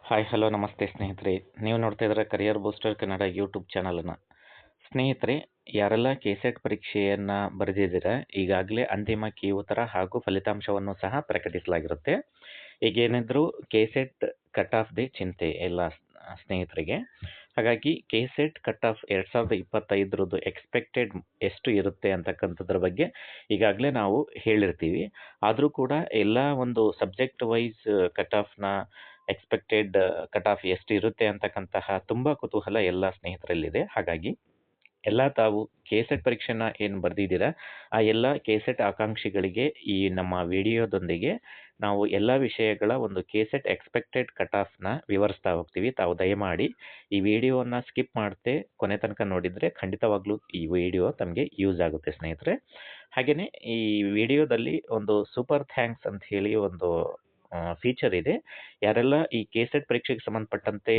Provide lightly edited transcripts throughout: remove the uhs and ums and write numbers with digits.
Hi hello ನಮಸ್ತೆ ಸ್ನೇಹಿತರೆ. ನೀವು ನೋಡ್ತಾ ಇದ್ದೀರಾ ಕರಿಯರ್ ಬೂಸ್ಟರ್ ಕನ್ನಡ ಯೂಟ್ಯೂಬ್ ಚಾನಲನ್ನು. ಸ್ನೇಹಿತರೆ, ಯಾರೆಲ್ಲ ಕೆಸೆಟ್ ಪರೀಕ್ಷೆಯನ್ನು ಬರೆದಿದ್ದೀರಾ ಈಗಾಗಲೇ ಅಂತಿಮ ಕೀ ಉತ್ತರ ಹಾಗೂ ಫಲಿತಾಂಶವನ್ನು ಸಹ ಪ್ರಕಟಿಸಲಾಗಿರುತ್ತೆ. ಈಗೇನಿದ್ರು ಕೆಸೆಟ್ ಕಟ್ ಆಫ್ದೇ ಚಿಂತೆ ಎಲ್ಲ ಸ್ನೇಹಿತರಿಗೆ. ಹಾಗಾಗಿ ಕೆಸೆಟ್ ಕಟ್ ಆಫ್ 2025 ಎಕ್ಸ್ಪೆಕ್ಟೆಡ್ ಎಷ್ಟು ಇರುತ್ತೆ ಅಂತಕ್ಕಂಥದ್ರ ಬಗ್ಗೆ ಈಗಾಗಲೇ ನಾವು ಹೇಳಿರ್ತೀವಿ. ಆದರೂ ಕೂಡ ಎಲ್ಲ ಒಂದು ಸಬ್ಜೆಕ್ಟ್ ವೈಸ್ ಕಟ್ ಆಫ್ನ ಎಕ್ಸ್ಪೆಕ್ಟೆಡ್ ಕಟ್ ಆಫ್ ಎಷ್ಟು ಇರುತ್ತೆ ಅಂತಕ್ಕಂತಹ ತುಂಬ ಕುತೂಹಲ ಎಲ್ಲ ಸ್ನೇಹಿತರಲ್ಲಿದೆ. ಹಾಗಾಗಿ ಎಲ್ಲ ತಾವು ಕೆಸೆಟ್ ಪರೀಕ್ಷೆನ ಏನು ಬರೆದಿದ್ದೀರಾ ಆ ಎಲ್ಲ ಕೆಸೆಟ್ ಆಕಾಂಕ್ಷಿಗಳಿಗೆ ಈ ನಮ್ಮ ವಿಡಿಯೋದೊಂದಿಗೆ ನಾವು ಎಲ್ಲ ವಿಷಯಗಳ ಒಂದು ಕೆಸೆಟ್ ಎಕ್ಸ್ಪೆಕ್ಟೆಡ್ ಕಟ್ ಆಫ್ನ ವಿವರಿಸ್ತಾ ಹೋಗ್ತೀವಿ. ತಾವು ದಯಮಾಡಿ ಈ ವಿಡಿಯೋನ ಸ್ಕಿಪ್ ಮಾಡದೆ ಕೊನೆ ತನಕ ನೋಡಿದರೆ ಖಂಡಿತವಾಗ್ಲೂ ಈ ವಿಡಿಯೋ ತಮಗೆ ಯೂಸ್ ಆಗುತ್ತೆ ಸ್ನೇಹಿತರೆ. ಹಾಗೆಯೇ ಈ ವಿಡಿಯೋದಲ್ಲಿ ಒಂದು ಸೂಪರ್ ಥ್ಯಾಂಕ್ಸ್ ಅಂತ ಹೇಳಿ ಒಂದು ಫೀಚರ್ ಇದೆ. ಯಾರೆಲ್ಲ ಈ ಕೆಸೆಟ್ ಪರೀಕ್ಷೆಗೆ ಸಂಬಂಧಪಟ್ಟಂತೆ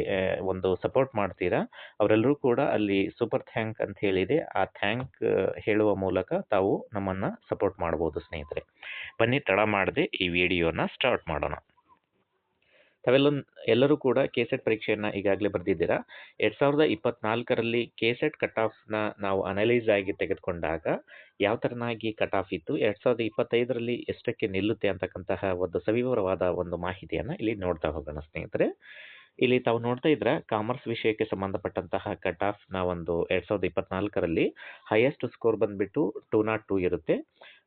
ಒಂದು ಸಪೋರ್ಟ್ ಮಾಡ್ತೀರಾ ಅವರೆಲ್ಲರೂ ಕೂಡ ಅಲ್ಲಿ ಸೂಪರ್ ಥ್ಯಾಂಕ್ ಅಂತ ಹೇಳಿದೆ. ಆ ಥ್ಯಾಂಕ್ ಹೇಳುವ ಮೂಲಕ ತಾವು ನಮ್ಮನ್ನು ಸಪೋರ್ಟ್ ಮಾಡ್ಬೋದು ಸ್ನೇಹಿತರೆ. ಬನ್ನಿ ತಡ ಮಾಡದೆ ಈ ವಿಡಿಯೋನ ಸ್ಟಾರ್ಟ್ ಮಾಡೋಣ. ಎಲ್ಲರೂ ಕೂಡ ಕೆಸೆಟ್ ಪರೀಕ್ಷೆಯನ್ನು ಈಗಾಗಲೇ ಬರೆದಿದ್ದೀರಾ. 2024ರಲ್ಲಿ ಕೆಸೆಟ್ ಕಟ್ ಆಫ್ನ ನಾವು ಅನಲೈಸ್ ಆಗಿ ತೆಗೆದುಕೊಂಡಾಗ ಯಾವ ಥರನಾಗಿ ಕಟ್ ಆಫ್ ಇತ್ತು, 2025ರಲ್ಲಿ ಎಷ್ಟಕ್ಕೆ ನಿಲ್ಲುತ್ತೆ ಅಂತಕ್ಕಂತಹ ಒಂದು ಸವಿವರವಾದ ಒಂದು ಮಾಹಿತಿಯನ್ನು ಇಲ್ಲಿ ನೋಡ್ತಾ ಹೋಗೋಣ ಸ್ನೇಹಿತರೆ. ಇಲ್ಲಿ ತಾವು ನೋಡ್ತಾ ಇದ್ರೆ ಕಾಮರ್ಸ್ ವಿಷಯಕ್ಕೆ ಸಂಬಂಧಪಟ್ಟಂತಹ ಕಟ್ ಆಫ್ನ ಒಂದು 2024ರಲ್ಲಿ ಹೈಯೆಸ್ಟ್ ಸ್ಕೋರ್ ಬಂದುಬಿಟ್ಟು 202 ಇರುತ್ತೆ.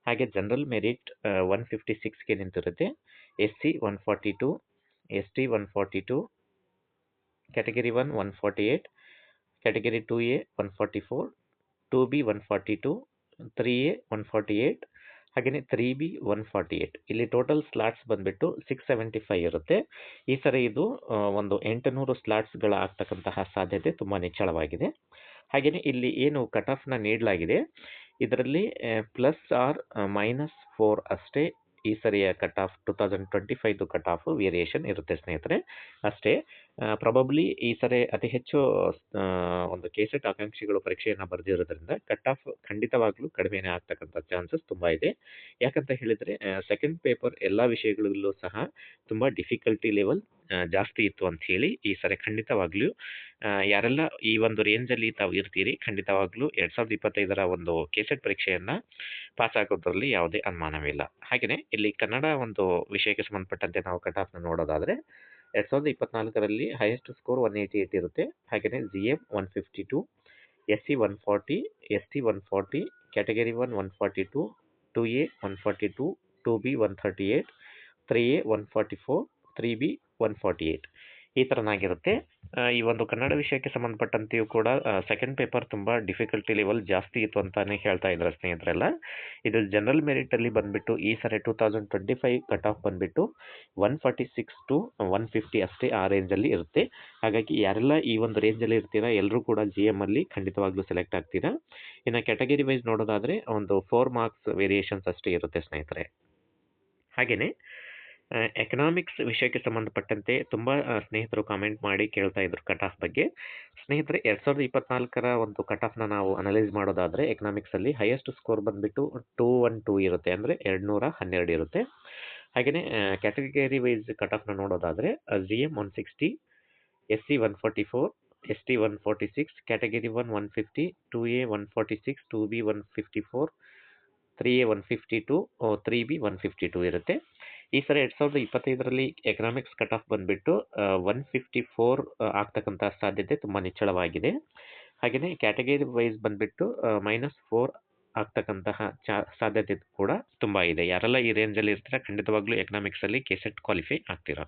ಹಾಗೆ ಜನರಲ್ ಮೆರಿಟ್ 156ಗೆ ನಿಂತಿರುತ್ತೆ. SC 142, ST 142, category 1 148, category 2A 144, 2B 142, 3A 148, ಹಾಗೆಯೇ 3B 148. ಇಲ್ಲಿ ಟೋಟಲ್ ಸ್ಲಾಟ್ಸ್ ಬಂದುಬಿಟ್ಟು 675 ಇರುತ್ತೆ. ಈ ಸರಿ ಇದು ಒಂದು 800 ಸ್ಲಾಟ್ಸ್ಗಳ ಆಗ್ತಕ್ಕಂತಹ ಸಾಧ್ಯತೆ ತುಂಬ ನಿಚ್ಚಳವಾಗಿದೆ. ಹಾಗೆಯೇ ಇಲ್ಲಿ ಏನು ಕಟ್ ಆಫ್ನ ನೀಡಲಾಗಿದೆ ಇದರಲ್ಲಿ +or -4 ಅಷ್ಟೇ ಈ ಸರಿಯ cut off 2025 cut off variation ಇರುತ್ತೆ ಸ್ನೇಹಿತರೆ ಅಷ್ಟೇ. ಪ್ರಾಬಬ್ಲಿ ಈ ಸರಿ ಅತಿ ಹೆಚ್ಚು ಒಂದು ಕೆಸೆಟ್ ಆಕಾಂಕ್ಷಿಗಳು ಪರೀಕ್ಷೆಯನ್ನು ಬರೆದಿರೋದ್ರಿಂದ ಕಟ್ ಆಫ್ ಖಂಡಿತವಾಗ್ಲೂ ಕಡಿಮೆನೇ ಆಗ್ತಕ್ಕಂಥ ಚಾನ್ಸಸ್ ತುಂಬ ಇದೆ. ಯಾಕಂತ ಹೇಳಿದರೆ ಸೆಕೆಂಡ್ ಪೇಪರ್ ಎಲ್ಲ ವಿಷಯಗಳಲ್ಲೂ ಸಹ ತುಂಬ ಡಿಫಿಕಲ್ಟಿ ಲೆವೆಲ್ ಜಾಸ್ತಿ ಇತ್ತು ಅಂತ ಹೇಳಿ ಈ ಸರಿ ಖಂಡಿತವಾಗ್ಲೂ ಯಾರೆಲ್ಲ ಈ ಒಂದು ರೇಂಜಲ್ಲಿ ತಾವು ಇರ್ತೀರಿ ಖಂಡಿತವಾಗ್ಲೂ 2025ರ ಒಂದು ಕೆಸೆಟ್ ಪರೀಕ್ಷೆಯನ್ನು ಪಾಸ್ ಆಗೋದ್ರಲ್ಲಿ ಯಾವುದೇ ಅನುಮಾನವಿಲ್ಲ. ಹಾಗೆಯೇ ಇಲ್ಲಿ ಕನ್ನಡ ಒಂದು ವಿಷಯಕ್ಕೆ ಸಂಬಂಧಪಟ್ಟಂತೆ ನಾವು ಕಟ್ ಆಫ್ನ ನೋಡೋದಾದರೆ 2024ರಲ್ಲಿ ಹೈಯೆಸ್ಟ್ ಸ್ಕೋರ್ 188 ಇರುತ್ತೆ. ಹಾಗೆಯೇ GM 152, SC 140, ST 140, category 1 142, 2A 142, 2B 138, 3A 144, 3B 148 ಈ ಥರನಾಗಿರುತ್ತೆ. ಈ ಒಂದು ಕನ್ನಡ ವಿಷಯಕ್ಕೆ ಸಂಬಂಧಪಟ್ಟಂತೆಯೂ ಕೂಡ ಸೆಕೆಂಡ್ ಪೇಪರ್ ತುಂಬ ಡಿಫಿಕಲ್ಟಿ ಲೆವೆಲ್ ಜಾಸ್ತಿ ಇತ್ತು ಅಂತಲೇ ಹೇಳ್ತಾ ಇದ್ದಾರೆ ಸ್ನೇಹಿತರೆಲ್ಲ. ಇದು ಜನರಲ್ ಮೆರಿಟಲ್ಲಿ ಬಂದುಬಿಟ್ಟು ಈ ಸರಿ 2025 ಕಟ್ ಆಫ್ ಬಂದುಬಿಟ್ಟು 146 to 150 ಅಷ್ಟೇ ಆ ರೇಂಜಲ್ಲಿ ಇರುತ್ತೆ. ಹಾಗಾಗಿ ಯಾರೆಲ್ಲ ಈ ಒಂದು ರೇಂಜಲ್ಲಿ ಇರ್ತೀರಾ ಎಲ್ಲರೂ ಕೂಡ GM ಅಲ್ಲಿ ಖಂಡಿತವಾಗ್ಲೂ ಸೆಲೆಕ್ಟ್ ಆಗ್ತೀರಾ. ಇನ್ನು ಕ್ಯಾಟಗರಿ ವೈಸ್ ನೋಡೋದಾದರೆ ಒಂದು 4 ಮಾರ್ಕ್ಸ್ ವೇರಿಯೇಷನ್ಸ್ ಅಷ್ಟೇ ಇರುತ್ತೆ ಸ್ನೇಹಿತರೆ. ಹಾಗೆಯೇ ಎಕನಾಮಿಕ್ಸ್ ವಿಷಯಕ್ಕೆ ಸಂಬಂಧಪಟ್ಟಂತೆ ತುಂಬ ಸ್ನೇಹಿತರು ಕಾಮೆಂಟ್ ಮಾಡಿ ಕೇಳ್ತಾ ಇದ್ರು ಕಟ್ ಆಫ್ ಬಗ್ಗೆ. ಸ್ನೇಹಿತರೆ 2024ರ ಒಂದು ಕಟ್ ಆಫ್ನ ನಾವು ಅನಲೈಸ್ ಮಾಡೋದಾದರೆ ಎಕನಾಮಿಕ್ಸಲ್ಲಿ ಹೈಯೆಸ್ಟ್ ಸ್ಕೋರ್ ಬಂದುಬಿಟ್ಟು 212 ಇರುತ್ತೆ, ಅಂದರೆ 212 ಇರುತ್ತೆ. ಹಾಗೆಯೇ ಕ್ಯಾಟಗರಿ ವೈಸ್ ಕಟ್ ಆಫ್ನ ನೋಡೋದಾದರೆ GM 160, SC 144, ST 146, category 1 150, 2A 146, 2B 154, 3A 152, 3B 152 ಇರುತ್ತೆ. ಈ ಸರಿ 2025ರಲ್ಲಿ ಎಕನಾಮಿಕ್ಸ್ ಕಟ್ ಆಫ್ ಬಂದುಬಿಟ್ಟು 154 ಆಗ್ತಕ್ಕಂಥ ಸಾಧ್ಯತೆ ತುಂಬ ನಿಚ್ಚಳವಾಗಿದೆ. ಹಾಗೆಯೇ ಕ್ಯಾಟಗರಿ ವೈಸ್ ಬಂದುಬಿಟ್ಟು -4 ಆಗ್ತಕ್ಕಂತಹ ಸಾಧ್ಯತೆ ಕೂಡ ತುಂಬ ಇದೆ. ಯಾರೆಲ್ಲ ಈ ರೇಂಜಲ್ಲಿ ಇರ್ತೀರ ಖಂಡಿತವಾಗ್ಲೂ ಎಕನಾಮಿಕ್ಸಲ್ಲಿ ಕೆಸೆಟ್ ಕ್ವಾಲಿಫೈ ಆಗ್ತೀರಾ.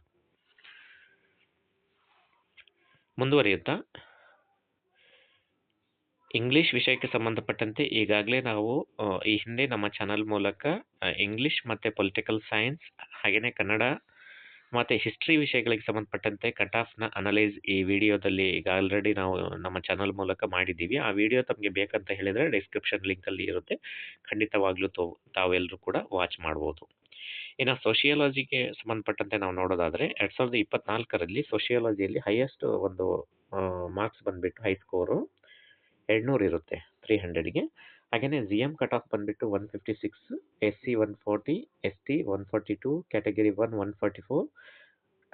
ಮುಂದುವರಿಯುತ್ತಾ ಇಂಗ್ಲೀಷ್ ವಿಷಯಕ್ಕೆ ಸಂಬಂಧಪಟ್ಟಂತೆ ಈಗಾಗಲೇ ನಾವು ಈ ಹಿಂದೆ ನಮ್ಮ ಚಾನಲ್ ಮೂಲಕ ಇಂಗ್ಲೀಷ್ ಮತ್ತು ಪೊಲಿಟಿಕಲ್ ಸೈನ್ಸ್ ಹಾಗೆಯೇ ಕನ್ನಡ ಮತ್ತು ಹಿಸ್ಟ್ರಿ ವಿಷಯಗಳಿಗೆ ಸಂಬಂಧಪಟ್ಟಂತೆ ಕಟ್ ಆಫ್ನ ಅನಲೈಸ್ ಈ ವಿಡಿಯೋದಲ್ಲಿ ಈಗ ಆಲ್ರೆಡಿ ನಾವು ನಮ್ಮ ಚಾನಲ್ ಮೂಲಕ ಮಾಡಿದ್ದೀವಿ. ಆ ವಿಡಿಯೋ ತಮಗೆ ಬೇಕಂತ ಹೇಳಿದರೆ ಡಿಸ್ಕ್ರಿಪ್ಷನ್ ಲಿಂಕಲ್ಲಿ ಇರುತ್ತೆ, ಖಂಡಿತವಾಗ್ಲೂ ತಾವೆಲ್ಲರೂ ಕೂಡ ವಾಚ್ ಮಾಡ್ಬೋದು. ಇನ್ನು ಸೋಷಿಯಾಲಜಿಗೆ ಸಂಬಂಧಪಟ್ಟಂತೆ ನಾವು ನೋಡೋದಾದರೆ 2024ರಲ್ಲಿ ಸೋಷಿಯಾಲಜಿಯಲ್ಲಿ ಹೈಯೆಸ್ಟ್ ಒಂದು ಮಾರ್ಕ್ಸ್ ಬಂದುಬಿಟ್ಟು ಹೈ ಸ್ಕೋರು 200 ಇರುತ್ತೆ 300ಗೆ. ಹಾಗೆಯೇ GM ಕಟ್ ಆಫ್ ಬಂದುಬಿಟ್ಟು 156, SC 140, ST 142, category 1 144,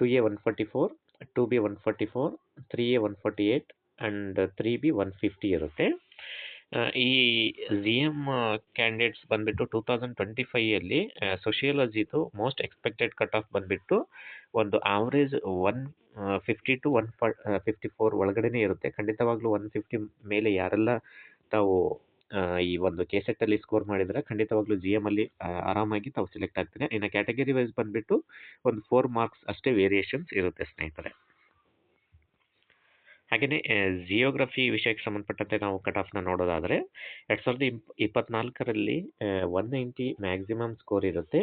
2A 144, 2B 144, 3A 148 and 3B 150 ಇರುತ್ತೆ. ಈ ಜಿ ಎಮ್ ಕ್ಯಾಂಡಿಡೇಟ್ಸ್ ಬಂದುಬಿಟ್ಟು 2025 ಸೋಷಿಯಾಲಜಿದು ಮೋಸ್ಟ್ ಎಕ್ಸ್ಪೆಕ್ಟೆಡ್ ಕಟ್ ಆಫ್ ಬಂದುಬಿಟ್ಟು ಒಂದು ಆವ್ರೇಜ್ 150 ಟು 154 ಒಳಗಡೆನೇ ಇರುತ್ತೆ. ಖಂಡಿತವಾಗ್ಲೂ 150 ಮೇಲೆ ಯಾರೆಲ್ಲ ತಾವು ಈ ಒಂದು ಕೆಸೆಟ್ಟಲ್ಲಿ ಸ್ಕೋರ್ ಮಾಡಿದರೆ ಖಂಡಿತವಾಗ್ಲೂ ಜಿ ಎಮಲ್ಲಿ ಆರಾಮಾಗಿ ತಾವು ಸೆಲೆಕ್ಟ್ ಆಗ್ತೀರಾ. ಇನ್ನು ಕ್ಯಾಟಗರಿ ವೈಸ್ ಬಂದುಬಿಟ್ಟು ಒಂದು 4 ಮಾರ್ಕ್ಸ್ ಅಷ್ಟೇ ವೇರಿಯೇಷನ್ಸ್ ಇರುತ್ತೆ ಸ್ನೇಹಿತರೆ. ಹಾಗೆಯೇ ಜಿಯೋಗ್ರಫಿ ವಿಷಯಕ್ಕೆ ಸಂಬಂಧಪಟ್ಟಂತೆ ನಾವು ಕಟ್ ಆಫ್ನ ನೋಡೋದಾದರೆ 2024ರಲ್ಲಿ 190 ಮ್ಯಾಕ್ಸಿಮಮ್ ಸ್ಕೋರ್ ಇರುತ್ತೆ.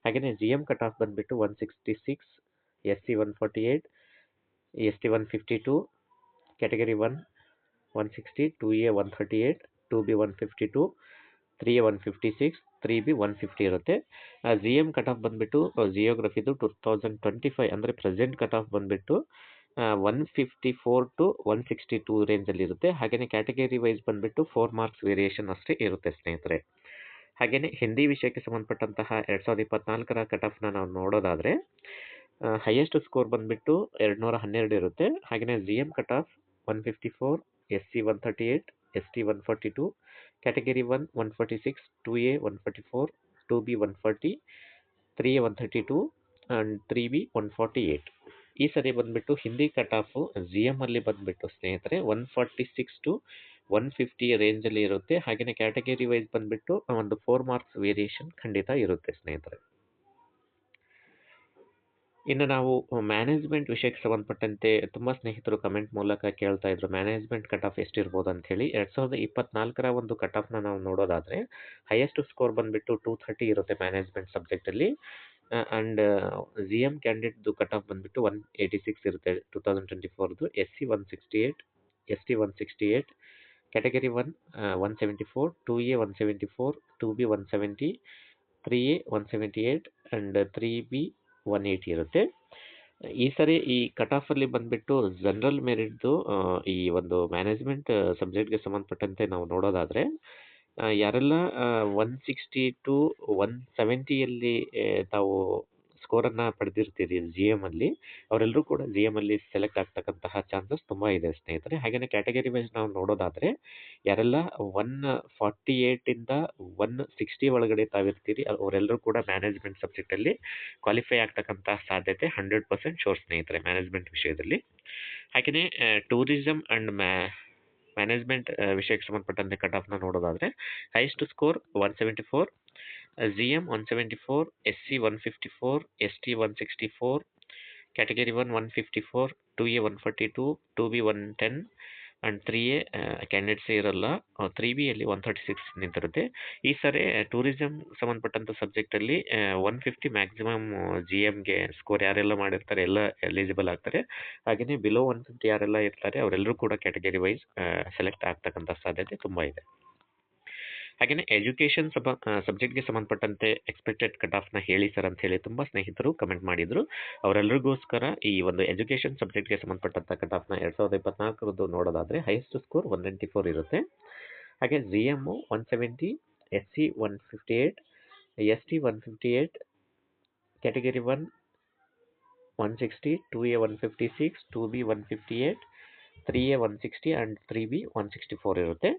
ಹಾಗೆಯೇ ಜಿ ಎಮ್ ಕಟ್ ಆಫ್ ಬಂದುಬಿಟ್ಟು 166, S C 148, S T 152, category 160, 2A 138, 2B 152, 3A 156, 3B 150 ಇರುತ್ತೆ. ಜಿ ಎಮ್ ಕಟ್ ಆಫ್ ಬಂದುಬಿಟ್ಟು ಜಿಯೋಗ್ರಫಿದು 2025 ಅಂದರೆ ಪ್ರೆಸೆಂಟ್ ಕಟ್ ಆಫ್ ಬಂದುಬಿಟ್ಟು 154 ಟು 162 ರೇಂಜಲ್ಲಿ ಇರುತ್ತೆ. ಹಾಗೆಯೇ ಕ್ಯಾಟಗರಿ ವೈಸ್ ಬಂದುಬಿಟ್ಟು 4 ಮಾರ್ಕ್ಸ್ ವೇರಿಯೇಷನ್ ಅಷ್ಟೇ ಇರುತ್ತೆ ಸ್ನೇಹಿತರೆ. ಹಾಗೆಯೇ ಹಿಂದಿ ವಿಷಯಕ್ಕೆ ಸಂಬಂಧಪಟ್ಟಂತಹ 2024ರ ಕಟ್ ಆಫ್ನ ನಾವು ನೋಡೋದಾದರೆ ಹೈಯೆಸ್ಟ್ ಸ್ಕೋರ್ ಬಂದುಬಿಟ್ಟು 212 ಇರುತ್ತೆ. ಹಾಗೆಯೇ G M cut off 154, S C 138, S T 142, category 146, 2A 144, 2B 140, 3A 132 and 3B 148. ಈ ಸರಿ ಬಂದುಬಿಟ್ಟು ಹಿಂದಿ ಕಟ್ ಆಫು ಜಿ ಎಮ್ಮಲ್ಲಿ ಬಂದುಬಿಟ್ಟು ಸ್ನೇಹಿತರೆ 146 ಟು 150 ರೇಂಜಲ್ಲಿ ಇರುತ್ತೆ. ಹಾಗೆಯೇ ಕ್ಯಾಟಗರಿ ವೈಸ್ ಬಂದುಬಿಟ್ಟು ಒಂದು 4 ಮಾರ್ಕ್ಸ್ ವೇರಿಯೇಷನ್ ಖಂಡಿತ ಇರುತ್ತೆ ಸ್ನೇಹಿತರೆ. ಇನ್ನು ನಾವು ಮ್ಯಾನೇಜ್ಮೆಂಟ್ ವಿಷಯಕ್ಕೆ ಸಂಬಂಧಪಟ್ಟಂತೆ ತುಂಬ ಸ್ನೇಹಿತರು ಕಮೆಂಟ್ ಮೂಲಕ ಕೇಳ್ತಾ ಇದ್ರು ಮ್ಯಾನೇಜ್ಮೆಂಟ್ ಕಟ್ ಆಫ್ ಎಷ್ಟಿರ್ಬೋದು ಅಂಥೇಳಿ. 2024ರ ಒಂದು ಕಟ್ ಆಫ್ನ ನಾವು ನೋಡೋದಾದರೆ ಹೈಯೆಸ್ಟ್ ಸ್ಕೋರ್ ಬಂದುಬಿಟ್ಟು 230 ಇರುತ್ತೆ ಮ್ಯಾನೇಜ್ಮೆಂಟ್ ಸಬ್ಜೆಕ್ಟಲ್ಲಿ. ಆ್ಯಂಡ್ ಜಿ ಎಮ್ ಕ್ಯಾಂಡಿಡೇಟ್ದು ಕಟ್ ಆಫ್ ಬಂದುಬಿಟ್ಟು 186 ಇರುತ್ತೆ 2024ದು. S C 168, S T 168, category 174, 2A 174, 2B 170, 3A 178 and 3B 180 ಇರುತ್ತೆ. ಈ ಸರಿ ಈ ಕಟ್ ಆಫಲ್ಲಿ ಬಂದುಬಿಟ್ಟು ಜನರಲ್ ಮೆರಿಟ್ದು ಈ ಒಂದು ಮ್ಯಾನೇಜ್ಮೆಂಟ್ ಸಬ್ಜೆಕ್ಟ್ಗೆ ಸಂಬಂಧಪಟ್ಟಂತೆ ನಾವು ನೋಡೋದಾದರೆ ಯಾರೆಲ್ಲ 160 ಟು 170ಯಲ್ಲಿ ತಾವು ಸ್ಕೋರನ್ನು ಪಡೆದಿರ್ತೀರಿ ಜಿ ಎಮಲ್ಲಿ, ಅವರೆಲ್ಲರೂ ಕೂಡ ಜಿ ಎಮಲ್ಲಿ ಸೆಲೆಕ್ಟ್ ಆಗ್ತಕ್ಕಂತಹ ಚಾನ್ಸಸ್ ತುಂಬ ಇದೆ ಸ್ನೇಹಿತರೆ. ಹಾಗೆಯೇ ಕ್ಯಾಟಗರಿ ವೈಸ್ ನಾವು ನೋಡೋದಾದರೆ ಯಾರೆಲ್ಲ 148ಇಂದ 160 ಒಳಗಡೆ ತಾವಿರ್ತೀರಿ ಅವರೆಲ್ಲರೂ ಕೂಡ ಮ್ಯಾನೇಜ್ಮೆಂಟ್ ಸಬ್ಜೆಕ್ಟಲ್ಲಿ ಕ್ವಾಲಿಫೈ ಆಗ್ತಕ್ಕಂತಹ ಸಾಧ್ಯತೆ 100% ಶೋರ್ ಸ್ನೇಹಿತರೆ ಮ್ಯಾನೇಜ್ಮೆಂಟ್ ವಿಷಯದಲ್ಲಿ. ಹಾಗೆಯೇ ಟೂರಿಸಮ್ ಆ್ಯಂಡ್ ಮ್ಯಾನೇಜ್ಮೆಂಟ್ ವಿಷಯಕ್ಕೆ ಸಂಬಂಧಪಟ್ಟಂತೆ ಕಟ್ ಆಫ್ನ ನೋಡೋದಾದರೆ highest score 174, G M 174, S C 154, S T 164, category 154, 2A 142, 2B 110 and 3A ಕ್ಯಾಂಡಿಡೇಟ್ಸೇ ಇರಲ್ಲ. 3Bಯಲ್ಲಿ 136 ನಿಂತಿರುತ್ತೆ. ಈ ಸರಿ ಟೂರಿಸಮ್ ಸಂಬಂಧಪಟ್ಟಂಥ ಸಬ್ಜೆಕ್ಟಲ್ಲಿ 150 ಮ್ಯಾಕ್ಸಿಮಮ್ ಜಿ ಎಮ್ಗೆ ಸ್ಕೋರ್ ಯಾರೆಲ್ಲ ಮಾಡಿರ್ತಾರೆ ಎಲ್ಲ ಎಲಿಜಿಬಲ್ ಆಗ್ತಾರೆ. ಹಾಗೆಯೇ ಬಿಲೋ 150 ಯಾರೆಲ್ಲ ಇರ್ತಾರೆ ಅವರೆಲ್ಲರೂ ಕೂಡ ಕ್ಯಾಟಗರಿ ವೈಸ್ ಸೆಲೆಕ್ಟ್ ಆಗ್ತಕ್ಕಂಥ ಸಾಧ್ಯತೆ ತುಂಬ ಇದೆ. ಹಾಗೆಯೇ ಎಜುಕೇಷನ್ ಸಬ್ಜೆಕ್ಟ್ಗೆ ಸಂಬಂಧಪಟ್ಟಂತೆ ಎಕ್ಸ್ಪೆಕ್ಟೆಡ್ ಕಟ್ ಆಫ್ನ ಹೇಳಿ ಸರ್ ಅಂತ ಹೇಳಿ ತುಂಬ ಸ್ನೇಹಿತರು ಕಮೆಂಟ್ ಮಾಡಿದರು. ಅವರೆಲ್ಲರಿಗೋಸ್ಕರ ಈ ಒಂದು ಎಜುಕೇಷನ್ ಸಬ್ಜೆಕ್ಟ್ಗೆ ಸಂಬಂಧಪಟ್ಟಂಥ ಕಟ್ ಆಫ್ನ 2024ರದ್ದು ನೋಡೋದಾದರೆ ಹೈಯೆಸ್ಟ್ ಸ್ಕೋರ್ 194 ಇರುತ್ತೆ. ಹಾಗೆ G M 170, S C 158, S T 158, category 160, 2A 156, 2B 158, 3A 160 and 3B 164 ಇರುತ್ತೆ.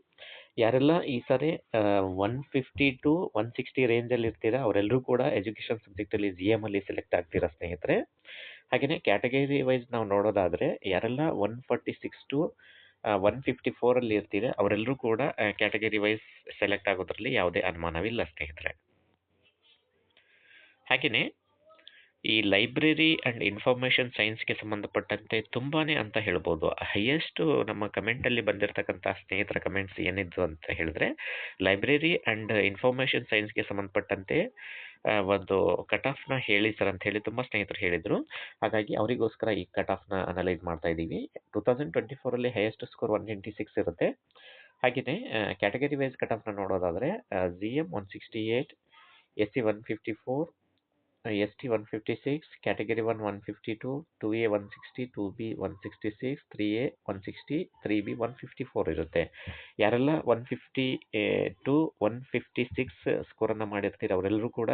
ಯಾರೆಲ್ಲ ಈ ಸರಿ 150 ಟು 160 ರೇಂಜಲ್ಲಿ ಇರ್ತೀರಾ ಅವರೆಲ್ಲರೂ ಕೂಡ ಎಜುಕೇಷನ್ ಸಬ್ಜೆಕ್ಟಲ್ಲಿ ಜಿ ಎಮಲ್ಲಿ ಸೆಲೆಕ್ಟ್ ಆಗ್ತೀರಾ ಸ್ನೇಹಿತರೆ. ಹಾಗೆಯೇ ಕ್ಯಾಟಗರಿ ವೈಸ್ ನಾವು ನೋಡೋದಾದರೆ ಯಾರೆಲ್ಲ 146 ಟು 154ಅಲ್ಲಿ ಇರ್ತೀರಾ ಅವರೆಲ್ಲರೂ ಕೂಡ ಕ್ಯಾಟಗರಿ ವೈಸ್ ಸೆಲೆಕ್ಟ್ ಆಗೋದ್ರಲ್ಲಿ ಯಾವುದೇ ಅನುಮಾನವಿಲ್ಲ ಸ್ನೇಹಿತರೆ. ಹಾಗೆಯೇ ಈ ಲೈಬ್ರರಿ ಆ್ಯಂಡ್ ಇನ್ಫಾರ್ಮೇಷನ್ ಸೈನ್ಸ್ಗೆ ಸಂಬಂಧಪಟ್ಟಂತೆ ತುಂಬಾ ಅಂತ ಹೇಳ್ಬೋದು. ಹೈಯೆಸ್ಟು ನಮ್ಮ ಕಮೆಂಟಲ್ಲಿ ಬಂದಿರತಕ್ಕಂಥ ಸ್ನೇಹಿತರ ಕಮೆಂಟ್ಸ್ ಏನಿದ್ದು ಅಂತ ಹೇಳಿದ್ರೆ ಲೈಬ್ರರಿ ಆ್ಯಂಡ್ ಇನ್ಫಾರ್ಮೇಷನ್ ಸೈನ್ಸ್ಗೆ ಸಂಬಂಧಪಟ್ಟಂತೆ ಒಂದು ಕಟ್ ಆಫ್ನ ಹೇಳಿ ಸರ್ ಅಂತ ಹೇಳಿ ತುಂಬ ಸ್ನೇಹಿತರು ಹೇಳಿದರು. ಹಾಗಾಗಿ ಅವರಿಗೋಸ್ಕರ ಈ ಕಟ್ ಆಫ್ನ ಅನಲೈಸ್ ಮಾಡ್ತಾ ಇದ್ದೀವಿ. 2024ಅಲ್ಲಿ ಹೈಯೆಸ್ಟ್ ಸ್ಕೋರ್ 196 ಇರುತ್ತೆ. ಹಾಗೆಯೇ ಕ್ಯಾಟಗರಿ ವೈಸ್ ಕಟ್ ಆಫ್ನ ನೋಡೋದಾದರೆ G M 168, S C 154, ST 156, Category 1 152, 2A 160, 2B 166, 3A 160, 3B 154 ಇರುತ್ತೆ. ಯಾರೆಲ್ಲ 150 ಟು 156 ಸ್ಕೋರನ್ನು ಮಾಡಿರ್ತೀರಿ ಅವರೆಲ್ಲರೂ ಕೂಡ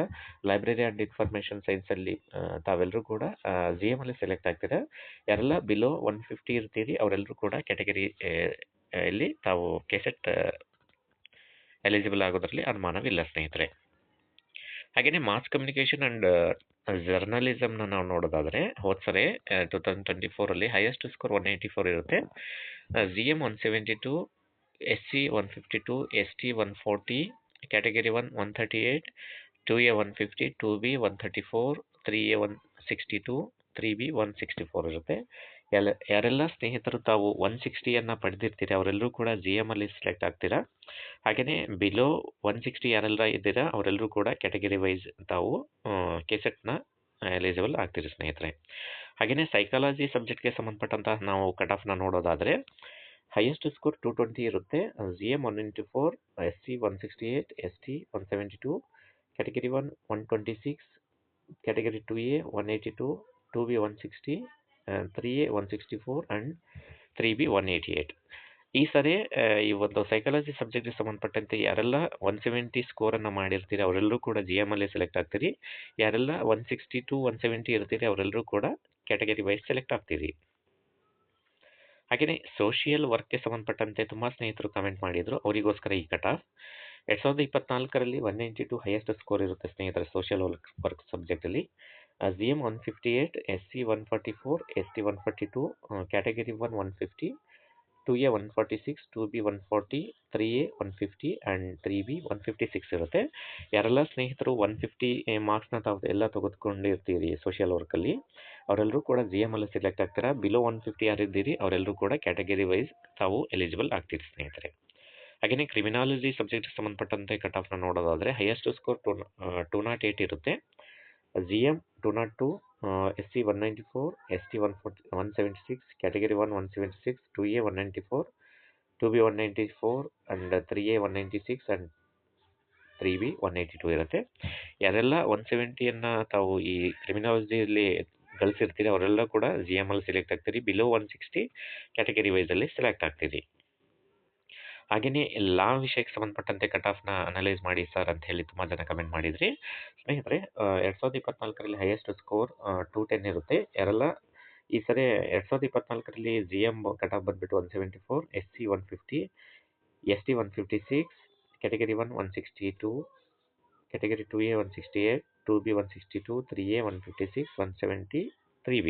ಲೈಬ್ರರಿ ಆ್ಯಂಡ್ ಇನ್ಫಾರ್ಮೇಷನ್ ಸೈನ್ಸಲ್ಲಿ ತಾವೆಲ್ಲರೂ ಕೂಡ GM ಅಲ್ಲಿ ಸೆಲೆಕ್ಟ್ ಆಗ್ತೀರಾ. ಯಾರೆಲ್ಲ ಬಿಲೋ 150 ಇರ್ತೀರಿ ಅವರೆಲ್ಲರೂ ಕೂಡ ಕ್ಯಾಟಗರಿ ಇಲ್ಲಿ ತಾವು ಕೆಸೆಟ್ ಎಲಿಜಿಬಲ್ ಆಗೋದ್ರಲ್ಲಿ ಅನುಮಾನವಿಲ್ಲ ಸ್ನೇಹಿತರೆ. ಹಾಗೆಯೇ ಮಾಸ್ ಕಮ್ಯುನಿಕೇಷನ್ ಆ್ಯಂಡ್ ಜರ್ನಲಿಸಮ್ನ ನಾವು ನೋಡೋದಾದರೆ ಹೋದ್ಸರಿ 2024 ಹೈಯೆಸ್ಟ್ ಸ್ಕೋರ್ 184 ಇರುತ್ತೆ. GM 172, SC 152, ST 140, category 1 138, 2A 150, 2B 134, 3A 162, 3B 164 ಇರುತ್ತೆ. ಯಾರೆಲ್ಲ ಸ್ನೇಹಿತರು ತಾವು 160ಯನ್ನು ಪಡೆದಿರ್ತೀರಿ ಅವರೆಲ್ಲರೂ ಕೂಡ GM ಅಲ್ಲಿ ಸೆಲೆಕ್ಟ್ ಆಗ್ತೀರಾ. ಹಾಗೆಯೇ ಬಿಲೋ 160 ಯಾರೆಲ್ಲ ಇದ್ದೀರಾ ಅವರೆಲ್ಲರೂ ಕೂಡ ಕ್ಯಾಟಗರಿ ವೈಸ್ ತಾವು ಕೆಸೆಟ್ನ ಎಲಿಜಿಬಲ್ ಆಗ್ತೀರಿ ಸ್ನೇಹಿತರೆ. ಹಾಗೆಯೇ ಸೈಕಾಲಜಿ ಸಬ್ಜೆಕ್ಟ್ಗೆ ಸಂಬಂಧಪಟ್ಟಂತಹ ನಾವು ಕಟ್ ಆಫ್ನ ನೋಡೋದಾದರೆ ಹೈಯೆಸ್ಟ್ ಸ್ಕೋರ್ 220 ಇರುತ್ತೆ. GM 194, SC 168, ST 172, category 1 126, category 2A 182, 2B 160, 3A 164 and 3B 188. ಈ ಸರಿ ಈ ಒಂದು ಸೈಕಾಲಜಿ ಸಬ್ಜೆಕ್ಟ್ಗೆ ಸಂಬಂಧಪಟ್ಟಂತೆ ಯಾರೆಲ್ಲ 170 ಸ್ಕೋರನ್ನು ಮಾಡಿರ್ತೀರಿ ಅವರೆಲ್ಲರೂ ಕೂಡ GM ಅಲ್ಲಿ ಸೆಲೆಕ್ಟ್ ಆಗ್ತೀರಿ. ಯಾರೆಲ್ಲ 160 ಟು 170 ಇರ್ತೀರಿ ಅವರೆಲ್ಲರೂ ಕೂಡ ಕ್ಯಾಟಗರಿ ವೈಸ್ ಸೆಲೆಕ್ಟ್ ಆಗ್ತೀರಿ. ಹಾಗೆಯೇ ಸೋಷಿಯಲ್ ವರ್ಕ್ಗೆ ಸಂಬಂಧಪಟ್ಟಂತೆ ತುಂಬ ಸ್ನೇಹಿತರು ಕಮೆಂಟ್ ಮಾಡಿದರು, ಅವರಿಗೋಸ್ಕರ ಈ ಕಟ್ ಆಫ್ 2024 192 ಹೈಯೆಸ್ಟ್ ಸ್ಕೋರ್ ಇರುತ್ತೆ ಸ್ನೇಹಿತರೆ ಸೋಷಿಯಲ್ ವರ್ಕ್ ಸಬ್ಜೆಕ್ಟಲ್ಲಿ. GM 158, SC 144, ST 142, category 1 150, 2A 146, 2B 140, 3A 150 and 3B 156 ಇರುತ್ತೆ. ಯಾರೆಲ್ಲ ಸ್ನೇಹಿತರು 150 ಮಾರ್ಕ್ಸ್ನ ತಾವು ಎಲ್ಲ ತೆಗೆದುಕೊಂಡಿರ್ತೀರಿ ಸೋಷಿಯಲ್ ವರ್ಕಲ್ಲಿ ಅವರೆಲ್ಲರೂ ಕೂಡ GM ಅಲ್ಲಿ ಸೆಲೆಕ್ಟ್ ಆಗ್ತೀರಾ. ಬಿಲೋ 150 ಯಾರಿದ್ದೀರಿ ಅವರೆಲ್ಲರೂ ಕೂಡ ಕ್ಯಾಟಗರಿ ವೈಸ್ ತಾವು ಎಲಿಜಿಬಲ್ ಆಗ್ತೀರಿ ಸ್ನೇಹಿತರೆ. ಹಾಗೆಯೇ ಕ್ರಿಮಿನಾಲಜಿ ಸಬ್ಜೆಕ್ಟ್ಗೆ ಸಂಬಂಧಪಟ್ಟಂತೆ ಕಟ್ ಆಫ್ನ ನೋಡೋದಾದರೆ ಹೈಯೆಸ್ಟ್ ಸ್ಕೋರ್ 208 ಇರುತ್ತೆ. GM 202, SC 194, ST 176, category 1 176, 2A 194, 2B 194 and 3A 196 and 3B 182 ಇರುತ್ತೆ. ಯಾರೆಲ್ಲ 170ಯನ್ನು ತಾವು ಈ ಕ್ರಿಮಿನಾಲಜಿಯಲ್ಲಿ ಗಳಿಸಿರ್ತೀರಿ ಅವರೆಲ್ಲ ಕೂಡ GM ಅಲ್ಲಿ ಸೆಲೆಕ್ಟ್ ಆಗ್ತೀರಿ. ಬಿಲೋ 160 ಕ್ಯಾಟಗರಿ ವೈಸಲ್ಲಿ ಸೆಲೆಕ್ಟ್ ಆಗ್ತೀರಿ. ಹಾಗೆಯೇ ಲಾ ವಿಷಯಕ್ಕೆ ಸಂಬಂಧಪಟ್ಟಂತೆ ಕಟ್ ಆಫ್ನ ಅನಲೈಸ್ ಮಾಡಿ ಸರ್ ಅಂತ ಹೇಳಿ ತುಂಬ ಜನ ಕಮೆಂಟ್ ಮಾಡಿದ್ರಿ. ಸ್ನೇಹಿತರೆ 2024 ಹೈಯೆಸ್ಟ್ ಸ್ಕೋರ್ 210 ಇರುತ್ತೆ. ಯಾರೆಲ್ಲ ಈ ಸರಿ 2024 GM ಕಟ್ ಆಫ್ ಬಂದುಬಿಟ್ಟು 174, SC 150, ST 156, category 1 162, category 2A 168, 2B 162, 3A 156, 170, 3B.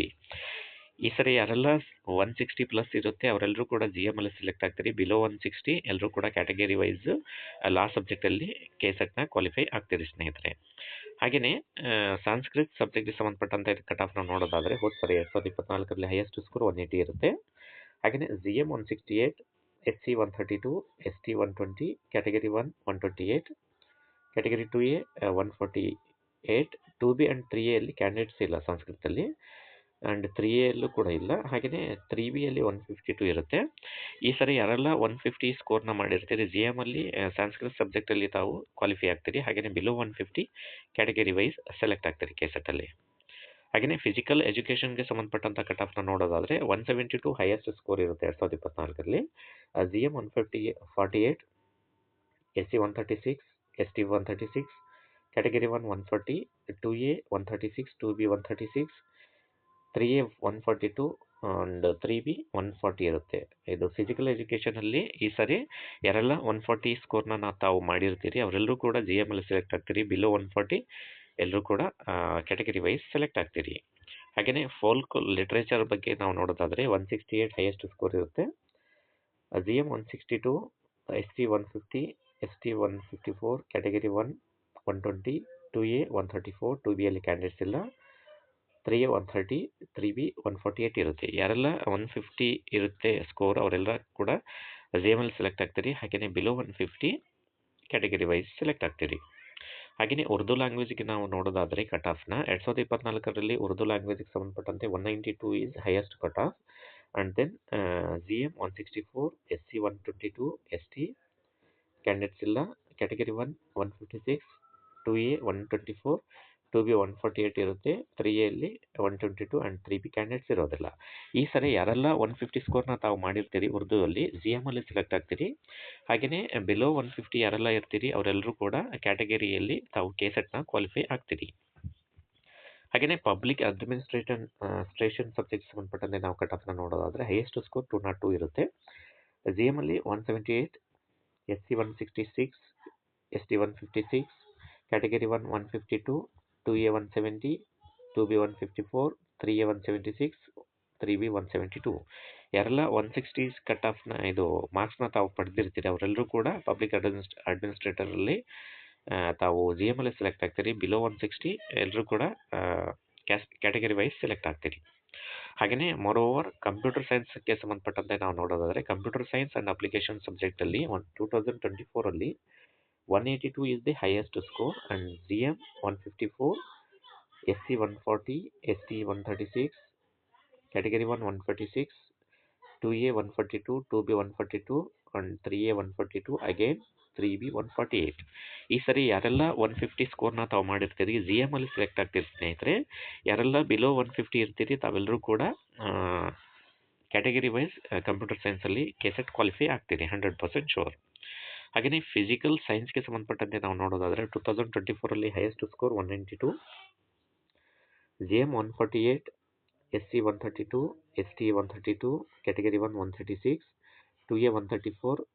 ಈ ಸರಿ ಯಾರೆಲ್ಲ 160 ಪ್ಲಸ್ ಇರುತ್ತೆ ಅವರೆಲ್ಲರೂ ಕೂಡ GM ಅಲ್ಲಿ ಸೆಲೆಕ್ಟ್ ಆಗ್ತೀರಿ. ಬಿಲೋ 160 ಎಲ್ಲರೂ ಕೂಡ ಕ್ಯಾಟಗರಿ ವೈಸ್ ಲಾ ಸಬ್ಜೆಕ್ಟಲ್ಲಿ ಕೆಸೆಟ್ನ ಕ್ವಾಲಿಫೈ ಆಗ್ತೀರಿ ಸ್ನೇಹಿತರೆ. ಹಾಗೆಯೇ ಸಂಸ್ಕೃತ್ ಸಬ್ಜೆಕ್ಟ್ಗೆ ಸಂಬಂಧಪಟ್ಟಂತೆ ಕಟ್ ಆಫ್ನ ನೋಡೋದಾದರೆ ಹೋದ್ಸರಿ 2024 ಹೈಯೆಸ್ಟ್ ಸ್ಕೋರ್ 180 ಇರುತ್ತೆ. ಹಾಗೆಯೇ GM 168, SC 132, ST 120, category 1 128, category 2A 148, 2B and 3A ಅಲ್ಲಿ ಕ್ಯಾಂಡಿಡೇಟ್ಸ್ ಇಲ್ಲ ಸಂಸ್ಕೃತದಲ್ಲಿ ಆ್ಯಂಡ್ 3A ಯಲ್ಲೂ ಕೂಡ ಇಲ್ಲ. ಹಾಗೆಯೇ 3B ಯಲ್ಲಿ 152 ಇರುತ್ತೆ. ಈ ಸರಿ ಯಾರೆಲ್ಲ 150 ಸ್ಕೋರ್ನ ಮಾಡಿರ್ತೀರಿ GM ಅಲ್ಲಿ ಸಂಸ್ಕೃತ್ ಸಬ್ಜೆಕ್ಟಲ್ಲಿ ತಾವು ಕ್ವಾಲಿಫೈ ಆಗ್ತೀರಿ. ಹಾಗೆಯೇ ಬಿಲೋ 150 ಕ್ಯಾಟಗರಿ ವೈಸ್ ಸೆಲೆಕ್ಟ್ ಆಗ್ತೀರಿ ಕೆಸೆಟಲ್ಲಿ. ಹಾಗೆಯೇ ಫಿಸಿಕಲ್ ಎಜುಕೇಷನ್ಗೆ ಸಂಬಂಧಪಟ್ಟಂಥ ಕಟ್ ಆಫ್ನ ನೋಡೋದಾದರೆ 172 ಹೈಯೆಸ್ಟ್ ಸ್ಕೋರ್ ಇರುತ್ತೆ 2024 GM 148, SC 136, ST 136, category 1 140, 2A 136, 2B 136, 3A 142 and 3B 140 ಇರುತ್ತೆ. ಇದು ಫಿಸಿಕಲ್ ಎಜುಕೇಷನಲ್ಲಿ ಈ ಸರಿ ಯಾರೆಲ್ಲ 140 ಸ್ಕೋರ್ನ ತಾವು ಮಾಡಿರ್ತೀರಿ ಅವರೆಲ್ಲರೂ ಕೂಡ GM ಅಲ್ಲಿ ಸೆಲೆಕ್ಟ್ ಆಗ್ತೀರಿ. ಬಿಲೋ 140 ಎಲ್ಲರೂ ಕೂಡ ಕ್ಯಾಟಗರಿ ವೈಸ್ ಸೆಲೆಕ್ಟ್ ಆಗ್ತೀರಿ. ಹಾಗೆಯೇ ಫೋಲ್ಕ್ ಲಿಟ್ರೇಚರ್ ಬಗ್ಗೆ ನಾವು ನೋಡೋದಾದರೆ 168 ಹೈಯೆಸ್ಟ್ ಸ್ಕೋರ್ ಇರುತ್ತೆ. GM 162, SC 150, ST 154, category 1 120, 2A 134, 2B ಅಲ್ಲಿ ಕ್ಯಾಂಡಿಡೇಟ್ಸ್ ಇಲ್ಲ, 3A 130, 3B 148 ಇರುತ್ತೆ. ಯಾರೆಲ್ಲ 150 ಇರುತ್ತೆ ಸ್ಕೋರ್ ಅವರೆಲ್ಲ ಕೂಡ GM ಅಲ್ಲಿ ಸೆಲೆಕ್ಟ್ ಆಗ್ತೀರಿ. ಹಾಗೆಯೇ ಬಿಲೋ 150 ಕ್ಯಾಟಗರಿ ವೈಸ್ ಸೆಲೆಕ್ಟ್ ಆಗ್ತೀರಿ. ಹಾಗೆಯೇ ಉರ್ದು ಲ್ಯಾಂಗ್ವೇಜ್ಗೆ ನಾವು ನೋಡೋದಾದರೆ ಕಟ್ ಆಫ್ನ 2024 ಉರ್ದು ಲ್ಯಾಂಗ್ವೇಜ್ಗೆ ಸಂಬಂಧಪಟ್ಟಂತೆ 192 is highest cut off and then GM 164, SC 122, ST candidates ಇಲ್ಲ, ಕ್ಯಾಟಗರಿ 1 156, 2A 124, 2B 148 ಇರುತ್ತೆ, 3Aಯಲ್ಲಿ 122 ಆ್ಯಂಡ್ 3B ಕ್ಯಾಂಡಿಡೇಟ್ಸ್ ಇರೋದಿಲ್ಲ. ಈ ಸರಿ ಯಾರೆಲ್ಲ 150 ಸ್ಕೋರ್ನ ತಾವು ಮಾಡಿರ್ತೀರಿ ಉರ್ದುವಲ್ಲಿ GM ಅಲ್ಲಿ ಸೆಲೆಕ್ಟ್ ಆಗ್ತೀರಿ. ಹಾಗೆಯೇ ಬಿಲೋ 150 ಯಾರೆಲ್ಲ ಇರ್ತೀರಿ ಅವರೆಲ್ಲರೂ ಕೂಡ ಕ್ಯಾಟಗರಿಯಲ್ಲಿ ತಾವು KSETನ ಕ್ವಾಲಿಫೈ ಆಗ್ತೀರಿ. ಹಾಗೆಯೇ ಪಬ್ಲಿಕ್ ಅಡ್ಮಿನಿಸ್ಟ್ರೇಷನ್ ಸಬ್ಜೆಕ್ಟ್ ಸಂಬಂಧಪಟ್ಟಂತೆ ನಾವು ಕಟ್ ಆಫ್ನ ನೋಡೋದಾದರೆ ಹೈಯೆಸ್ಟ್ ಸ್ಕೋರ್ 202 ಇರುತ್ತೆ. GM ಅಲ್ಲಿ 178, SC 166, ST 156, category 1 152, 2A 170, 2B 154, 3A 176, 3B 172. ಯಾರೆಲ್ಲ 160 ಕಟ್ ಆಫ್ನ ಇದು ಮಾರ್ಕ್ಸ್ನ ತಾವು ಪಡೆದಿರ್ತೀರಿ ಅವರೆಲ್ಲರೂ ಕೂಡ ಪಬ್ಲಿಕ್ ಅಡ್ಮಿನಿಸ್ಟ್ರೇಟರಲ್ಲಿ ತಾವು GM ಅಲ್ಲಿ ಸೆಲೆಕ್ಟ್ ಆಗ್ತೀರಿ. ಬಿಲೋ 160 ಎಲ್ಲರೂ ಕೂಡ ಕ್ಯಾಟಗರಿ ವೈಸ್ ಸೆಲೆಕ್ಟ್ ಆಗ್ತೀರಿ. ಹಾಗೆಯೇ ಮೋರೋವರ್ ಕಂಪ್ಯೂಟರ್ ಸೈನ್ಸ್ಗೆ ಸಂಬಂಧಪಟ್ಟಂತೆ ನಾವು ನೋಡೋದಾದರೆ ಕಂಪ್ಯೂಟರ್ ಸೈನ್ಸ್ ಆ್ಯಂಡ್ ಅಪ್ಲಿಕೇಶನ್ ಸಬ್ಜೆಕ್ಟಲ್ಲಿ 2024 182 is the highest score and GM 154, SC 140, ST 136, category 1 146, 2A 142, 2B 142 and 3A 142, again 3B 148. ಈ ಸರಿ ಯಾರೆಲ್ಲ 150 ಸ್ಕೋರ್ನ ತಾವು ಮಾಡಿರ್ತೀರಿ GM ಅಲ್ಲಿ ಸೆಲೆಕ್ಟ್ ಆಗ್ತೀರಿ ಸ್ನೇಹಿತರೆ. ಯಾರೆಲ್ಲ ಬಿಲೋ 150 ಇರ್ತೀರಿ ತಾವೆಲ್ಲರೂ ಕೂಡ ಕ್ಯಾಟಗರಿ ವೈಸ್ ಕಂಪ್ಯೂಟರ್ ಸೈನ್ಸಲ್ಲಿ KSET ಕ್ವಾಲಿಫೈ ಆಗ್ತೀರಿ 100% ಶೋರ್. ಹಾಗೆಯೇ ಫಿಸಿಕಲ್ ಸೈನ್ಸ್ಗೆ ಸಂಬಂಧಪಟ್ಟಂತೆ ನಾವು ನೋಡೋದಾದರೆ 2024 highest score 192, GM 148, SC 132, ST 132, category 1 136, 2A 134,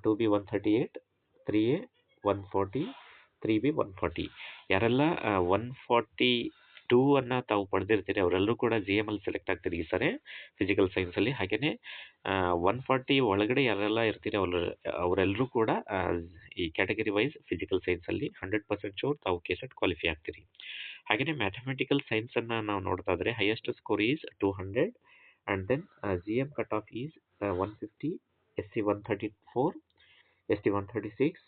2B 138, 3A 140, 3B 140. ಯಾರೆಲ್ಲ 142 ಅನ್ನು ತಾವು ಪಡೆದಿರ್ತೀರಿ ಅವರೆಲ್ಲರೂ ಕೂಡ GM ಅಲ್ಲಿ ಸೆಲೆಕ್ಟ್ ಆಗ್ತೀರಿ ಈ ಸರಿ ಫಿಸಿಕಲ್ ಸೈನ್ಸಲ್ಲಿ. ಹಾಗೆಯೇ 140 ಒಳಗಡೆ ಯಾರೆಲ್ಲ ಇರ್ತೀರಿ ಅವರೆಲ್ಲರೂ ಕೂಡ ಈ ಕ್ಯಾಟಗರಿ ವೈಸ್ ಫಿಸಿಕಲ್ ಸೈನ್ಸಲ್ಲಿ 100% ಶೋರ್ ತಾವು KSET ಕ್ವಾಲಿಫೈ ಆಗ್ತೀರಿ. ಹಾಗೆಯೇ ಮ್ಯಾಥಮೆಟಿಕಲ್ ಸೈನ್ಸನ್ನು ನಾವು ನೋಡೋದಾದರೆ highest score is 200 and then GM cut off is 150, SC 134, ST 136,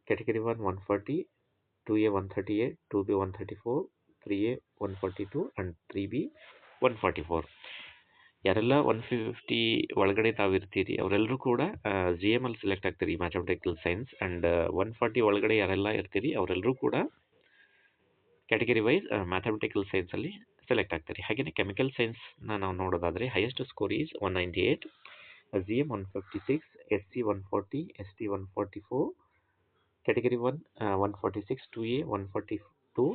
category 1 140, 2A 138, 2B 134, 3A 142 and 3B 144. ಯಾರೆಲ್ಲ 150 ಒಳಗಡೆ ತಾವು ಇರ್ತೀರಿ ಅವರೆಲ್ಲರೂ ಕೂಡ GM ಅಲ್ಲಿ ಸೆಲೆಕ್ಟ್ ಆಗ್ತೀರಿ ಮ್ಯಾಥಮೆಟಿಕಲ್ ಸೈನ್ಸ್. ಆ್ಯಂಡ್ 140 ಒಳಗಡೆ ಯಾರೆಲ್ಲ ಇರ್ತೀರಿ ಅವರೆಲ್ಲರೂ ಕೂಡ ಕ್ಯಾಟಗರಿ ವೈಸ್ ಮ್ಯಾಥಮೆಟಿಕಲ್ ಸೈನ್ಸಲ್ಲಿ ಸೆಲೆಕ್ಟ್ ಆಗ್ತೀರಿ. ಹಾಗೆಯೇ ಕೆಮಿಕಲ್ ಸೈನ್ಸ್ನ ನಾವು ನೋಡೋದಾದರೆ highest score is 198, GM 156, SC 140, ST 144, category 1 146, 2A 142,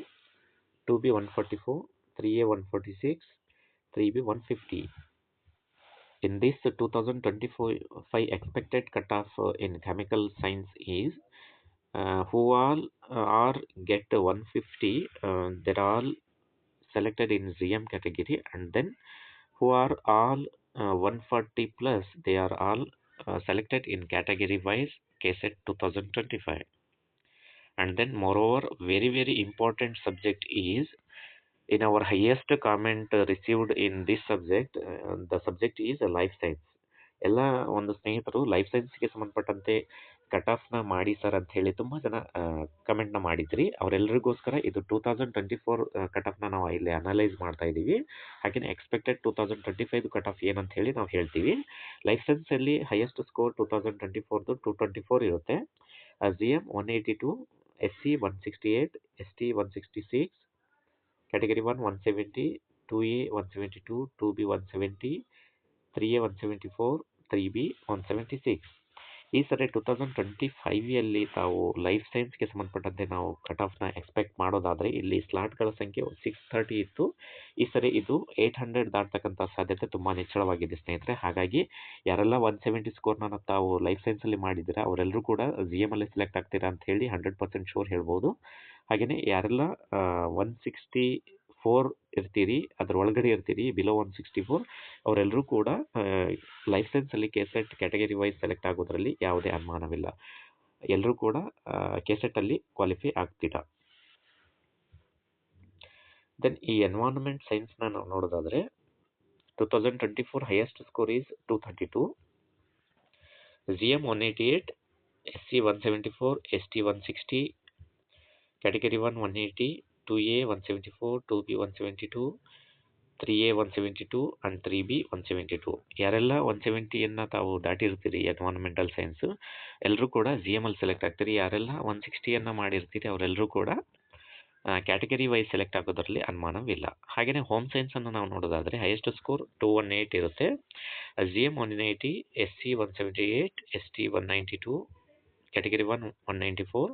2B 144, 3A 146, 3B 150. In this 2025 expected cutoff in chemical science is who all are get 150, they're all selected in GM category, and then who are all 140 plus, they are all selected in category wise KSET 2025. And then moreover very important subject is in our highest comment received in this subject, the subject is life science. ಎಲ್ಲ ಒಂದು ಸ್ನೇಹಿತರು life ಸೈನ್ಸ್ಗೆ ಸಂಬಂಧಪಟ್ಟಂತೆ cut ಆಫ್ನ ಮಾಡಿ sir ಅಂತ ಹೇಳಿ ತುಂಬ ಜನ ಕಮೆಂಟ್ನ ಮಾಡಿದ್ರಿ. ಅವರೆಲ್ಲರಿಗೋಸ್ಕರ ಇದು 2024 ಕಟ್ ಆಫ್ನ ನಾವು ಇಲ್ಲಿ ಅನಲೈಸ್ ಮಾಡ್ತಾ ಇದ್ದೀವಿ. ಹಾಗೆಯೇ ಎಕ್ಸ್ಪೆಕ್ಟೆಡ್ 2025 ಕಟ್ ಆಫ್ ಏನಂತ ಹೇಳಿ ನಾವು ಹೇಳ್ತೀವಿ. ಲೈಫ್ ಸೈನ್ಸಲ್ಲಿ ಹೈಯೆಸ್ಟ್ ಸ್ಕೋರ್ 2024 224 ಇರುತ್ತೆ. GM 182, SC 168, ST 166, category 1 170, 2A 172, 2B 170, 3A 174, 3B 176. ಈ ಸರಿ 2025 ತಾವು ಲೈಫ್ ಸೈನ್ಸ್ಗೆ ಸಂಬಂಧಪಟ್ಟಂತೆ ನಾವು ಕಟ್ ಆಫ್ನ ಎಕ್ಸ್ಪೆಕ್ಟ್ ಮಾಡೋದಾದರೆ ಇಲ್ಲಿ ಸ್ಲಾಟ್ಗಳ ಸಂಖ್ಯೆ 630 ಇತ್ತು. ಈ ಸರಿ ಇದು 800 ದಾಟ್ತಕ್ಕಂಥ ಸಾಧ್ಯತೆ ತುಂಬ ನಿಚ್ಚಳವಾಗಿದೆ ಸ್ನೇಹಿತರೆ. ಹಾಗಾಗಿ ಯಾರೆಲ್ಲ 170 ಸ್ಕೋರ್ನ ತಾವು ಲೈಫ್ ಸೈನ್ಸಲ್ಲಿ ಮಾಡಿದ್ದೀರಾ ಅವರೆಲ್ಲರೂ ಕೂಡ GM ಅಲ್ಲಿ ಸೆಲೆಕ್ಟ್ ಆಗ್ತೀರಾ ಅಂತ ಹೇಳಿ 100% ಶೋರ್ ಹೇಳ್ಬೋದು. ಹಾಗೆಯೇ ಯಾರೆಲ್ಲ 164 ಇರ್ತೀರಿ ಅದರ ಒಳಗಡೆ ಇರ್ತೀರಿ ಬಿಲೋ 164 ಅವರೆಲ್ಲರೂ ಕೂಡ ಲೈಫ್ ಸೈನ್ಸಲ್ಲಿ KSET ಕ್ಯಾಟಗರಿ ವೈಸ್ ಸೆಲೆಕ್ಟ್ ಆಗೋದ್ರಲ್ಲಿ ಯಾವುದೇ ಅನುಮಾನವಿಲ್ಲ. ಎಲ್ಲರೂ ಕೂಡ KSET ಅಲ್ಲಿ ಕ್ವಾಲಿಫೈ ಆಗ್ತೀರಾ. ದೆನ್ ಈ ಎನ್ವೈರನ್ಮೆಂಟ್ ಸೈನ್ಸ್ನ ನಾವು ನೋಡೋದಾದರೆ 2024 highest score is 232, GM 188, SC 174, ST 160, category 1 180, 2A 174, 2B 172, 3A 172 and 3B 172. ಯಾರೆಲ್ಲ 170ಯನ್ನು ತಾವು ದಾಟಿರ್ತೀರಿ ಎನ್ವೈರನ್ಮೆಂಟಲ್ ಸೈನ್ಸ್ ಎಲ್ಲರೂ ಕೂಡ GM ಅಲ್ಲಿ ಸೆಲೆಕ್ಟ್ ಆಗ್ತೀರಿ. ಯಾರೆಲ್ಲ 160ಯನ್ನು ಮಾಡಿರ್ತೀರಿ ಅವರೆಲ್ಲರೂ ಕೂಡ ಕ್ಯಾಟಗರಿ ವೈಸ್ ಸೆಲೆಕ್ಟ್ ಆಗೋದರಲ್ಲಿ ಅನುಮಾನವಿಲ್ಲ. ಹಾಗೆಯೇ ಹೋಮ್ ಸೈನ್ಸನ್ನು ನಾವು ನೋಡೋದಾದರೆ ಹೈಯೆಸ್ಟ್ ಸ್ಕೋರ್ 218 ಇರುತ್ತೆ. GM 180, SC 178, ST 192, category 194,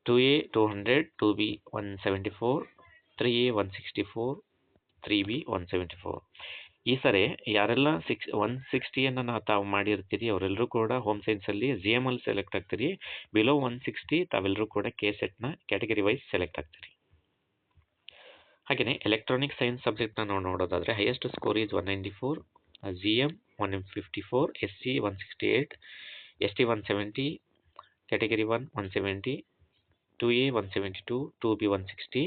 2A 200, 2B 174, 3A 164, 3B 174. ಈ ಸರಿ ಯಾರೆಲ್ಲ 160ಯನ್ನು ತಾವು ಮಾಡಿರ್ತೀರಿ ಅವರೆಲ್ಲರೂ ಕೂಡ ಹೋಮ್ ಸೈನ್ಸಲ್ಲಿ GM ಅಲ್ಲಿ ಸೆಲೆಕ್ಟ್ ಆಗ್ತೀರಿ. ಬಿಲೋ 160 ತಾವೆಲ್ಲರೂ ಕೂಡ KSETನ ಕ್ಯಾಟಗರಿ ವೈಸ್ ಸೆಲೆಕ್ಟ್ ಆಗ್ತೀರಿ. ಹಾಗೆಯೇ ಎಲೆಕ್ಟ್ರಾನಿಕ್ ಸೈನ್ಸ್ ಸಬ್ಜೆಕ್ಟ್ನ ನಾವು ನೋಡೋದಾದರೆ highest score is 194, GM 154, SC 168, ST 170, category 170, 2A 172, 2B 160,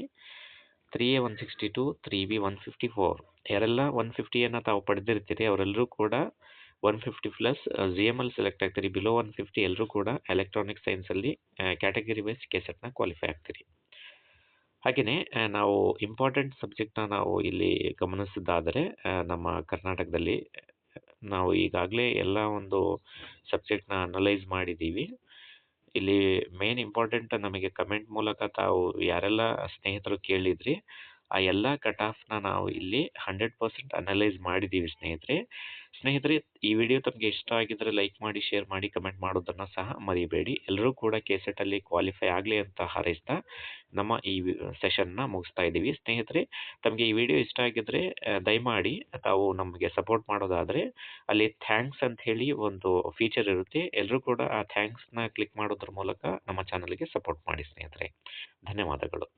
3A 162, 3B 154. ಯಾರೆಲ್ಲ 150ಯನ್ನು ತಾವು ಪಡೆದಿರ್ತೀರಿ ಅವರೆಲ್ಲರೂ ಕೂಡ 150 ಪ್ಲಸ್ GM ಅಲ್ಲಿ ಸೆಲೆಕ್ಟ್ ಆಗ್ತೀರಿ. ಬಿಲೋ 150 ಎಲ್ಲರೂ ಕೂಡ ಎಲೆಕ್ಟ್ರಾನಿಕ್ ಸೈನ್ಸಲ್ಲಿ ಕ್ಯಾಟಗರಿ ವೈಸ್ KSETನ ಕ್ವಾಲಿಫೈ ಆಗ್ತೀರಿ. ಹಾಗೆಯೇ ನಾವು ಇಂಪಾರ್ಟೆಂಟ್ ಸಬ್ಜೆಕ್ಟ್ನ ನಾವು ಇಲ್ಲಿ ಗಮನಿಸಿದ್ದಾದರೆ ನಮ್ಮ ಕರ್ನಾಟಕದಲ್ಲಿ ನಾವು ಈಗಾಗಲೇ ಎಲ್ಲ ಒಂದು ಸಬ್ಜೆಕ್ಟ್ನ ಅನಲೈಸ್ ಮಾಡಿದ್ದೀವಿ. ಇಲ್ಲಿ ಮೇನ್ ಇಂಪಾರ್ಟೆಂಟ್ ನಮಗೆ ಕಮೆಂಟ್ ಮೂಲಕ ತಾವು ಯಾರೆಲ್ಲ ಸ್ನೇಹಿತರು ಕೇಳಿದ್ರಿ ಆ ಎಲ್ಲ ಕಟ್ ಆಫ್ನ ನಾವು ಇಲ್ಲಿ 100% ಅನಲೈಸ್ ಮಾಡಿದ್ದೀವಿ ಸ್ನೇಹಿತರೆ. ಈ ವಿಡಿಯೋ ತಮಗೆ ಇಷ್ಟ ಆಗಿದ್ರೆ ಲೈಕ್ ಮಾಡಿ, ಶೇರ್ ಮಾಡಿ, ಕಮೆಂಟ್ ಮಾಡೋದನ್ನು ಸಹ ಮರಿಬೇಡಿ. ಎಲ್ಲರೂ ಕೂಡ KSET ಕ್ವಾಲಿಫೈ ಆಗಲಿ ಅಂತ ಹಾರೈಸ್ತಾ ನಮ್ಮ ಈ ಸೆಷನ್ನ ಮುಗಿಸ್ತಾ ಇದ್ದೀವಿ. ಸ್ನೇಹಿತರೆ, ತಮಗೆ ಈ ವಿಡಿಯೋ ಇಷ್ಟ ಆಗಿದ್ರೆ ದಯಮಾಡಿ ತಾವು ನಮಗೆ ಸಪೋರ್ಟ್ ಮಾಡೋದಾದರೆ ಅಲ್ಲಿ ಥ್ಯಾಂಕ್ಸ್ ಅಂತ ಹೇಳಿ ಒಂದು ಫೀಚರ್ ಇರುತ್ತೆ. ಎಲ್ಲರೂ ಕೂಡ ಆ ಥ್ಯಾಂಕ್ಸ್ನ ಕ್ಲಿಕ್ ಮಾಡೋದ್ರ ಮೂಲಕ ನಮ್ಮ ಚಾನಲ್ಗೆ ಸಪೋರ್ಟ್ ಮಾಡಿ ಸ್ನೇಹಿತರೆ. ಧನ್ಯವಾದಗಳು.